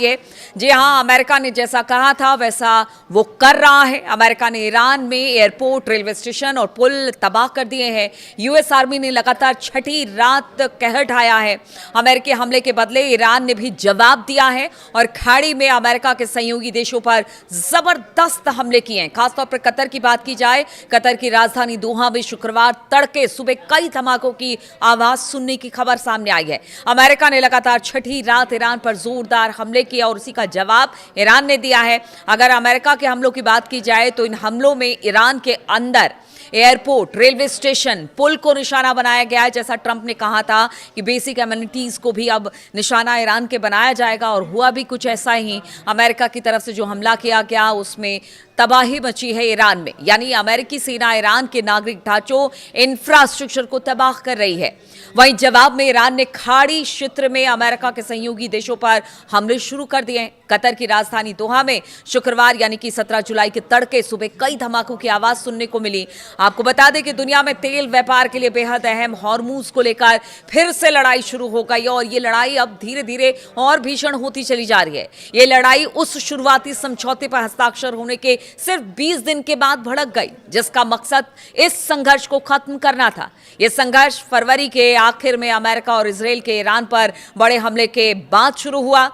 ये जी हाँ, अमेरिका ने जैसा कहा था वैसा वो कर रहा है। अमेरिका ने ईरान में एयरपोर्ट, रेलवे स्टेशन और पुल तबाह कर दिए हैं। यूएस आर्मी ने लगातार छठी रात कहर ढाया है। अमेरिकी हमले के बदले ईरान ने भी जवाब दिया है और खाड़ी में अमेरिका के सहयोगी देशों पर जबरदस्त हमले किए हैं। खासतौर पर कतर की बात की जाए, कतर की राजधानी दोहा में शुक्रवार तड़के सुबह कई धमाकों की आवाज सुनने की खबर सामने आई है। अमेरिका ने लगातार छठी रात ईरान पर जोरदार हमले किया और उसी का जवाब ईरान ने दिया है। अगर अमेरिका के हमलों की बात की जाए तो इन हमलों में ईरान के अंदर एयरपोर्ट, रेलवे स्टेशन, पुल को निशाना बनाया गया है। जैसा ट्रंप ने कहा था कि बेसिक एमिनिटीज को भी अब निशाना ईरान के बनाया जाएगा और हुआ भी कुछ ऐसा ही। अमेरिका की तरफ से जो हमला किया गया उसमें तबाही मची है ईरान में, यानी अमेरिकी सेना ईरान के नागरिक ढांचों, इंफ्रास्ट्रक्चर को तबाह कर रही है। वहीं जवाब में ईरान ने खाड़ी क्षेत्र में अमेरिका के सहयोगी देशों पर हमले शुरू कर दिए हैं। कतर की राजधानी दोहा में शुक्रवार यानी कि 17 जुलाई के तड़के सुबह कई धमाकों की आवाज सुनने को मिली। आपको बता दें कि दुनिया में तेल व्यापार के लिए बेहद अहम हॉर्मूज को लेकर फिर से लड़ाई शुरू हो गई और ये लड़ाई अब धीरे धीरे और भीषण होती चली जा रही है। ये लड़ाई उस शुरुआती समझौते पर हस्ताक्षर होने के सिर्फ 20 दिन के बाद भड़क गई, जिसका मकसद इस संघर्ष को खत्म करना था। यह संघर्ष फरवरी के आखिर में अमेरिका और इजराइल के ईरान पर बड़े हमले के बाद शुरू हुआ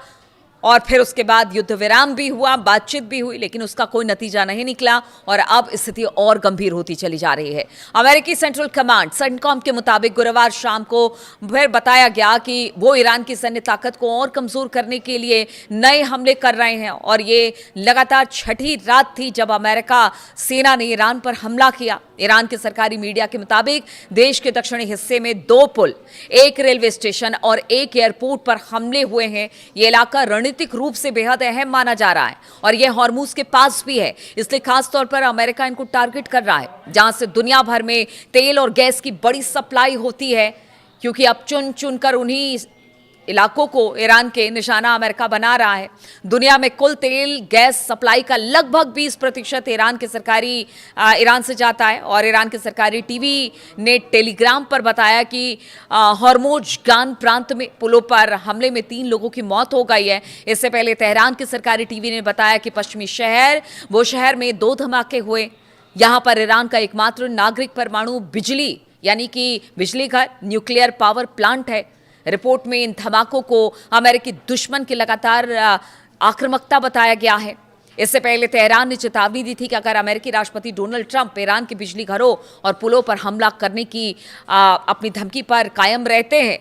और फिर उसके बाद युद्ध विराम भी हुआ, बातचीत भी हुई, लेकिन उसका कोई नतीजा नहीं निकला और अब स्थिति और गंभीर होती चली जा रही है। अमेरिकी सेंट्रल कमांड सेंटकॉम के मुताबिक गुरुवार शाम को फिर बताया गया कि वो ईरान की सैन्य ताकत को और कमजोर करने के लिए नए हमले कर रहे हैं और ये लगातार छठी रात थी जब अमेरिका सेना ने ईरान पर हमला किया। ईरान के सरकारी मीडिया के मुताबिक देश के दक्षिणी हिस्से में 2 पुल, 1 रेलवे स्टेशन और 1 एयरपोर्ट पर हमले हुए हैं। ये इलाका रणनीतिक रूप से बेहद अहम माना जा रहा है और यह हॉर्मूज के पास भी है, इसलिए खास तौर पर अमेरिका इनको टारगेट कर रहा है, जहां से दुनिया भर में तेल और गैस की बड़ी सप्लाई होती है, क्योंकि अब चुन चुनकर उन्हीं इलाकों को ईरान के निशाना अमेरिका बना रहा है। दुनिया में कुल तेल गैस सप्लाई का लगभग 20% ईरान से जाता है और ईरान के सरकारी टीवी ने टेलीग्राम पर बताया कि हॉर्मोज़गान प्रांत में पुलों पर हमले में 3 लोगों की मौत हो गई है। इससे पहले तेहरान के सरकारी टीवी ने बताया कि पश्चिमी शहर में 2 धमाके हुए। यहाँ पर ईरान का एकमात्र नागरिक परमाणु बिजली यानी कि बिजली घर, न्यूक्लियर पावर प्लांट है। रिपोर्ट में इन धमाकों को अमेरिकी दुश्मन की लगातार आक्रामकता बताया गया है। इससे पहले तेहरान ने चेतावनी दी थी कि अगर अमेरिकी राष्ट्रपति डोनाल्ड ट्रंप ईरान के बिजली घरों और पुलों पर हमला करने की अपनी धमकी पर कायम रहते हैं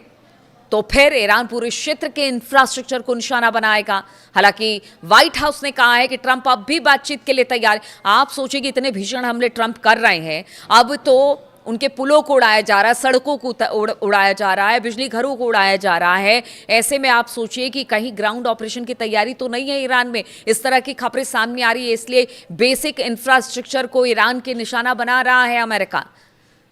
तो फिर ईरान पूरे क्षेत्र के इंफ्रास्ट्रक्चर को निशाना बनाएगा। हालांकि व्हाइट हाउस ने कहा है कि ट्रंप अब भी बातचीत के लिए तैयार है। आप सोचिए कि इतने भीषण हमले ट्रंप कर रहे हैं, अब तो उनके पुलों को उड़ाया जा रहा है, सड़कों को उड़ाया जा रहा है, बिजली घरों को उड़ाया जा रहा है। ऐसे में आप सोचिए कि कहीं ग्राउंड ऑपरेशन की तैयारी तो नहीं है ईरान में। इस तरह की खबरें सामने आ रही है, इसलिए बेसिक इंफ्रास्ट्रक्चर को ईरान के निशाना बना रहा है अमेरिका।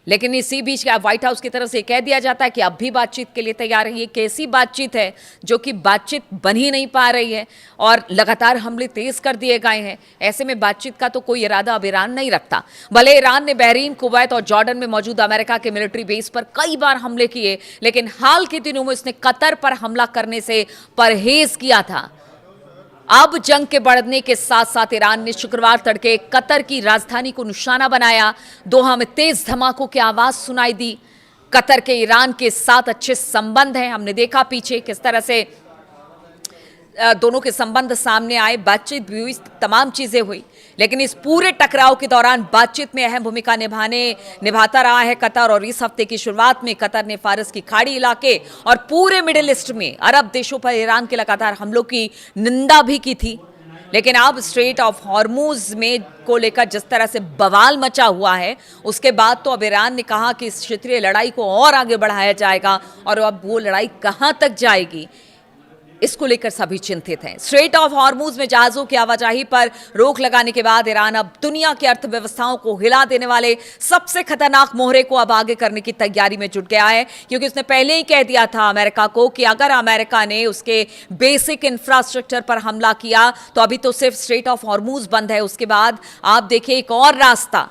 लेकिन इसी बीच व्हाइट हाउस की तरफ से कह दिया जाता है कि अब भी बातचीत के लिए तैयार है। ये कैसी बातचीत है जो कि बातचीत बन ही नहीं पा रही है और लगातार हमले तेज कर दिए गए हैं। ऐसे में बातचीत का तो कोई इरादा अब ईरान नहीं रखता। भले ईरान ने बहरीन, कुवैत और जॉर्डन में मौजूद अमेरिका के मिलिट्री बेस पर कई बार हमले किए, लेकिन हाल के दिनों में उसने कतर पर हमला करने से परहेज किया था। अब जंग के बढ़ने के साथ साथ ईरान ने शुक्रवार तड़के कतर की राजधानी को निशाना बनाया। दोहा में तेज धमाकों की आवाज सुनाई दी। कतर के ईरान के साथ अच्छे संबंध हैं। हमने देखा पीछे किस तरह से दोनों के संबंध सामने आए, बातचीत भी हुई, तमाम चीजें हुई। लेकिन इस पूरे टकराव के दौरान बातचीत में अहम भूमिका निभाता रहा है कतर और इस हफ्ते की शुरुआत में कतर ने फारस की खाड़ी इलाके और पूरे मिडिल ईस्ट में अरब देशों पर ईरान के लगातार हमलों की निंदा भी की थी। लेकिन अब स्ट्रेट ऑफ हॉर्मूज में को लेकर जिस तरह से बवाल मचा हुआ है, उसके बाद तो अब ईरान ने कहा कि इस क्षेत्रीय लड़ाई को और आगे बढ़ाया जाएगा और अब वो लड़ाई कहां तक जाएगी, इसको लेकर सभी चिंतित हैं। स्ट्रेट ऑफ हॉर्मूज में जहाजों की आवाजाही पर रोक लगाने के बाद ईरान अब दुनिया की अर्थव्यवस्थाओं को हिला देने वाले सबसे खतरनाक मोहरे को अब आगे करने की तैयारी में जुट गया है, क्योंकि उसने पहले ही कह दिया था अमेरिका को कि अगर अमेरिका ने उसके बेसिक इंफ्रास्ट्रक्चर पर हमला किया तो अभी तो सिर्फ स्ट्रेट ऑफ हॉर्मूज बंद है, उसके बाद आप देखिए एक और रास्ता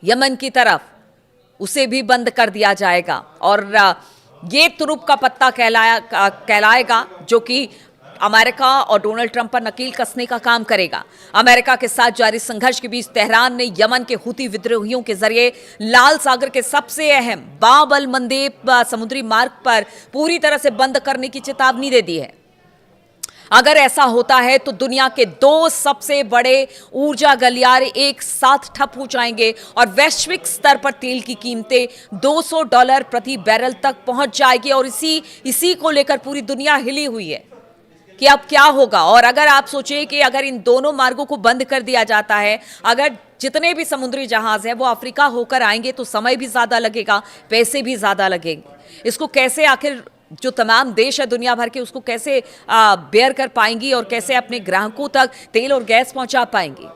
यमन की तरफ, उसे भी बंद कर दिया जाएगा और ये तुरुप का पत्ता कहलाएगा, जो कि अमेरिका और डोनाल्ड ट्रंप पर नकेल कसने का काम करेगा। अमेरिका के साथ जारी संघर्ष के बीच तेहरान ने यमन के हुती विद्रोहियों के जरिए लाल सागर के सबसे अहम बाब अल मंदेब समुद्री मार्ग पर पूरी तरह से बंद करने की चेतावनी दे दी है। अगर ऐसा होता है तो दुनिया के 2 सबसे बड़े ऊर्जा गलियारे एक साथ ठप हो जाएंगे और वैश्विक स्तर पर तेल की कीमतें $200 प्रति बैरल तक पहुंच जाएगी। और इसी को लेकर पूरी दुनिया हिली हुई है कि अब क्या होगा। और अगर आप सोचें कि अगर इन दोनों मार्गों को बंद कर दिया जाता है, अगर जितने भी समुद्री जहाज हैं वो अफ्रीका होकर आएंगे तो समय भी ज्यादा लगेगा, पैसे भी ज्यादा लगेंगे। इसको कैसे आखिर जो तमाम देश है दुनिया भर के उसको कैसे बेयर कर पाएंगी और कैसे अपने ग्राहकों तक तेल और गैस पहुंचा पाएंगी,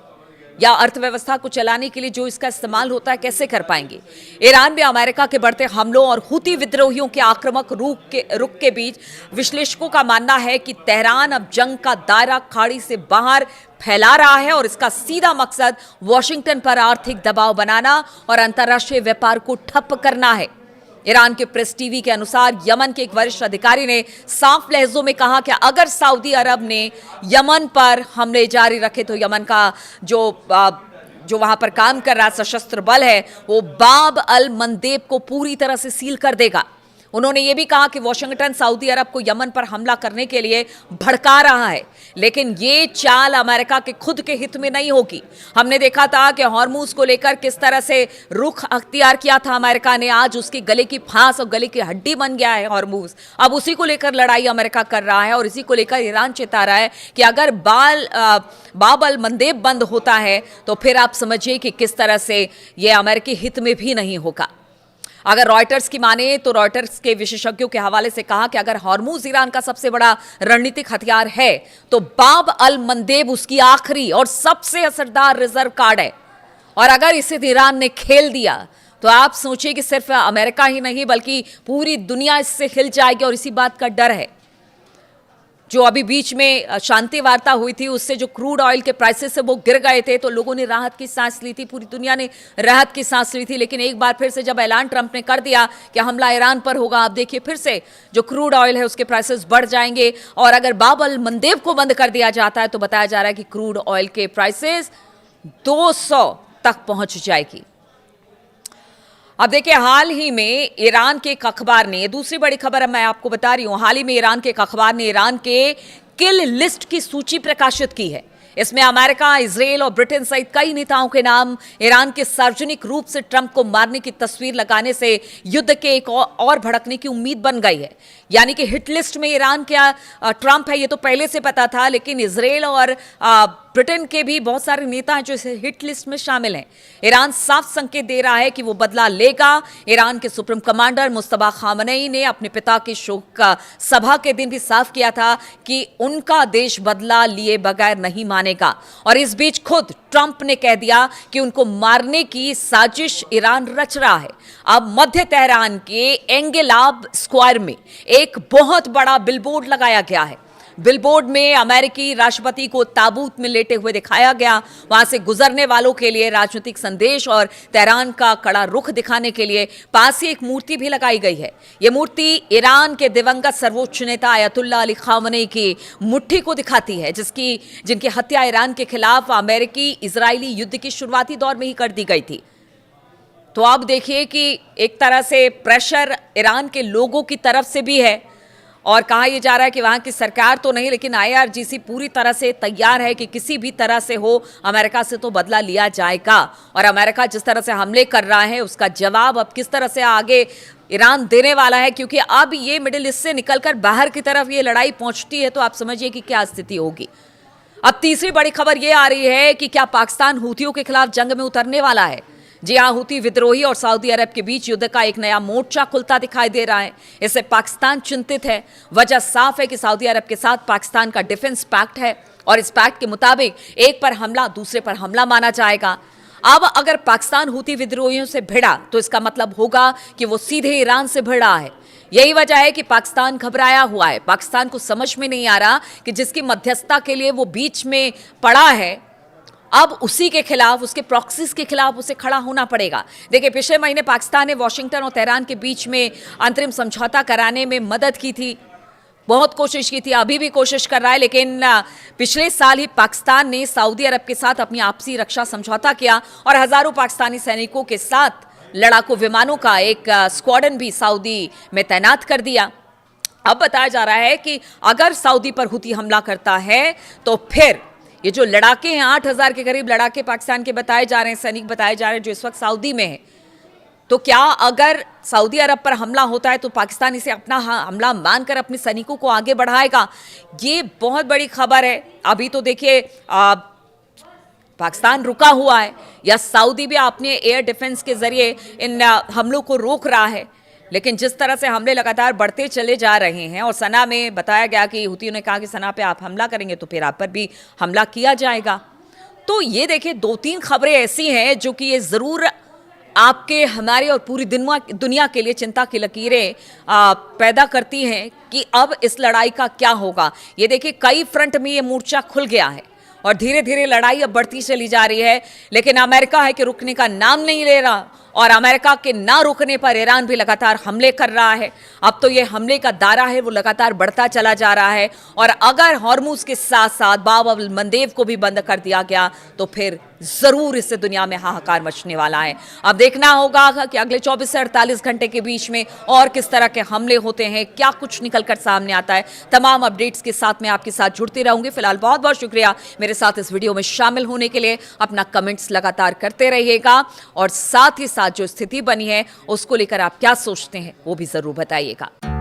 या अर्थव्यवस्था को चलाने के लिए जो इसका इस्तेमाल होता है कैसे कर पाएंगे। ईरान में अमेरिका के बढ़ते हमलों और हुती विद्रोहियों के आक्रामक रुख के बीच विश्लेषकों का मानना है कि तेहरान अब जंग का दायरा खाड़ी से बाहर फैला रहा है और इसका सीधा मकसद वॉशिंगटन पर आर्थिक दबाव बनाना और अंतर्राष्ट्रीय व्यापार को ठप करना है। ईरान के प्रेस टीवी के अनुसार यमन के एक वरिष्ठ अधिकारी ने साफ लहजों में कहा कि अगर सऊदी अरब ने यमन पर हमले जारी रखे तो यमन का जो वहां पर काम कर रहा सशस्त्र बल है वो बाब अल मंदेब को पूरी तरह से सील कर देगा। उन्होंने ये भी कहा कि वॉशिंगटन सऊदी अरब को यमन पर हमला करने के लिए भड़का रहा है, लेकिन ये चाल अमेरिका के खुद के हित में नहीं होगी। हमने देखा था कि हॉर्मूज को लेकर किस तरह से रुख अख्तियार किया था अमेरिका ने, आज उसके गले की फांस और गले की हड्डी बन गया है हॉर्मूज। अब उसी को लेकर लड़ाई अमेरिका कर रहा है और इसी को लेकर ईरान चेता रहा है कि अगर बाब अल मंदेब बंद होता है तो फिर आप समझिए कि किस तरह से यह अमेरिकी हित में भी नहीं होगा। अगर रॉयटर्स की माने तो रॉयटर्स के विशेषज्ञों के हवाले से कहा कि अगर हॉर्मूज ईरान का सबसे बड़ा रणनीतिक हथियार है तो बाब अल मंदेब उसकी आखिरी और सबसे असरदार रिजर्व कार्ड है। और अगर इसे ईरान ने खेल दिया तो आप सोचिए कि सिर्फ अमेरिका ही नहीं बल्कि पूरी दुनिया इससे हिल जाएगी। और इसी बात का डर है, जो अभी बीच में शांति वार्ता हुई थी उससे जो क्रूड ऑयल के प्राइसेस से वो गिर गए थे तो लोगों ने राहत की सांस ली थी, पूरी दुनिया ने राहत की सांस ली थी। लेकिन एक बार फिर से जब ऐलान ट्रंप ने कर दिया कि हमला ईरान पर होगा, आप देखिए फिर से जो क्रूड ऑयल है उसके प्राइसेस बढ़ जाएंगे। और अगर बाब अल मंदेब को बंद कर दिया जाता है तो बताया जा रहा है कि क्रूड ऑयल के प्राइसेस 200 तक पहुंच जाएगी। अब देखिए, हाल ही में ईरान के एक अखबार ने, दूसरी बड़ी खबर मैं आपको बता रही हूं, हाल ही में ईरान के एक अखबार ने ईरान के किल लिस्ट की सूची प्रकाशित की है। इसमें अमेरिका, इजराइल और ब्रिटेन सहित कई नेताओं के नाम ईरान के सार्वजनिक रूप से ट्रंप को मारने की तस्वीर लगाने से युद्ध के एक और भड़कने की उम्मीद बन गई है। यानी कि हिट लिस्ट में ईरान क्या ट्रंप है ये तो पहले से पता था, लेकिन इजराइल और ब्रिटेन के भी बहुत सारे नेता हैं जो इस हिट लिस्ट में शामिल हैं। ईरान साफ संकेत दे रहा है कि वो बदला लेगा। ईरान के सुप्रीम कमांडर मुस्तफा खामनेई ने अपने पिता की शोक सभा के दिन भी साफ किया था कि उनका देश बदला लिए बगैर नहीं मानेगा। और इस बीच खुद ट्रंप ने कह दिया कि उनको मारने की साजिश ईरान रच रहा है। अब मध्य तेहरान के एंगेलाब स्क्वायर में एक बहुत बड़ा बिलबोर्ड लगाया गया है। बिलबोर्ड में अमेरिकी राष्ट्रपति को ताबूत में लेटे हुए दिखाया गया। वहां से गुजरने वालों के लिए राजनीतिक संदेश और तेहरान का कड़ा रुख दिखाने के लिए पास ही एक मूर्ति भी लगाई गई है। यह मूर्ति ईरान के दिवंगत सर्वोच्च नेता अयतुल्ला अली खामनेई की मुट्ठी को दिखाती है, जिनकी हत्या ईरान के खिलाफ अमेरिकी इजरायली युद्ध की शुरुआती दौर में ही कर दी गई थी। तो आप देखिए कि एक तरह से प्रेशर ईरान के लोगों की तरफ से भी है और कहा यह जा रहा है कि वहां की सरकार तो नहीं लेकिन IRGC पूरी तरह से तैयार है कि किसी भी तरह से हो अमेरिका से तो बदला लिया जाएगा। और अमेरिका जिस तरह से हमले कर रहा है उसका जवाब अब किस तरह से आगे ईरान देने वाला है, क्योंकि अब ये मिडिल ईस्ट से निकलकर बाहर की तरफ ये लड़ाई पहुंचती है तो आप समझिए कि क्या स्थिति होगी। अब तीसरी बड़ी खबर ये आ रही है कि क्या पाकिस्तान हूथियों के खिलाफ जंग में उतरने वाला है। जी हां, हूती विद्रोही और सऊदी अरब के बीच युद्ध का एक नया मोर्चा खुलता दिखाई दे रहा है। इससे पाकिस्तान चिंतित है। वजह साफ है कि सऊदी अरब के साथ पाकिस्तान का डिफेंस पैक्ट है और इस पैक्ट के मुताबिक एक पर हमला दूसरे पर हमला माना जाएगा। अब अगर पाकिस्तान हूती विद्रोहियों से भिड़ा तो इसका मतलब होगा कि वो सीधे ईरान से भिड़ा है। यही वजह है कि पाकिस्तान घबराया हुआ है। पाकिस्तान को समझ में नहीं आ रहा कि जिसकी मध्यस्थता के लिए वो बीच में पड़ा है अब उसी के खिलाफ, उसके प्रॉक्सीज के खिलाफ उसे खड़ा होना पड़ेगा। देखिए, पिछले महीने पाकिस्तान ने वॉशिंगटन और तेहरान के बीच में अंतरिम समझौता कराने में मदद की थी। बहुत कोशिश की थी, अभी भी कोशिश कर रहा है, लेकिन पिछले साल ही पाकिस्तान ने सऊदी अरब के साथ अपनी आपसी रक्षा समझौता किया और हजारों पाकिस्तानी सैनिकों के साथ लड़ाकू विमानों का एक स्क्वाड्रन भी सऊदी में तैनात कर दिया। अब बताया जा रहा है कि अगर सऊदी पर हुती हमला करता है तो फिर ये जो लड़ाके हैं, 8,000 के करीब लड़ाके पाकिस्तान के बताए जा रहे हैं, सैनिक बताए जा रहे हैं जो इस वक्त सऊदी में है, तो क्या अगर सऊदी अरब पर हमला होता है तो पाकिस्तान इसे अपना हमला मानकर अपने सैनिकों को आगे बढ़ाएगा? ये बहुत बड़ी खबर है। अभी तो देखिए पाकिस्तान रुका हुआ है या सऊदी भी अपने एयर डिफेंस के जरिए इन हमलों को रोक रहा है, लेकिन जिस तरह से हमले लगातार बढ़ते चले जा रहे हैं और सना में बताया गया कि हुतियों ने कहा कि सना पे आप हमला करेंगे तो फिर आप पर भी हमला किया जाएगा। तो ये देखिए 2-3 खबरें ऐसी हैं जो कि ये जरूर आपके, हमारे और पूरी दुनिया के लिए चिंता की लकीरें पैदा करती हैं कि अब इस लड़ाई का क्या होगा। ये देखिए कई फ्रंट में ये मोर्चा खुल गया है और धीरे धीरे लड़ाई अब बढ़ती चली जा रही है, लेकिन अमेरिका है कि रुकने का नाम नहीं ले रहा और अमेरिका के ना रुकने पर ईरान भी लगातार हमले कर रहा है। अब तो ये हमले का दायरा है वो लगातार बढ़ता चला जा रहा है और अगर हॉर्मुज के साथ साथ बाब अल मंदेब को भी बंद कर दिया गया तो फिर जरूर इससे दुनिया में हाहाकार मचने वाला है। अब देखना होगा कि अगले 24 से 48 घंटे के बीच में और किस तरह के हमले होते हैं, क्या कुछ निकलकर सामने आता है। तमाम अपडेट्स के साथ मैं आपके साथ जुड़ती रहूंगी। फिलहाल बहुत बहुत शुक्रिया मेरे साथ इस वीडियो में शामिल होने के लिए। अपना कमेंट्स लगातार करते रहिएगा और साथ ही साथ जो स्थिति बनी है उसको लेकर आप क्या सोचते हैं वो भी जरूर बताइएगा।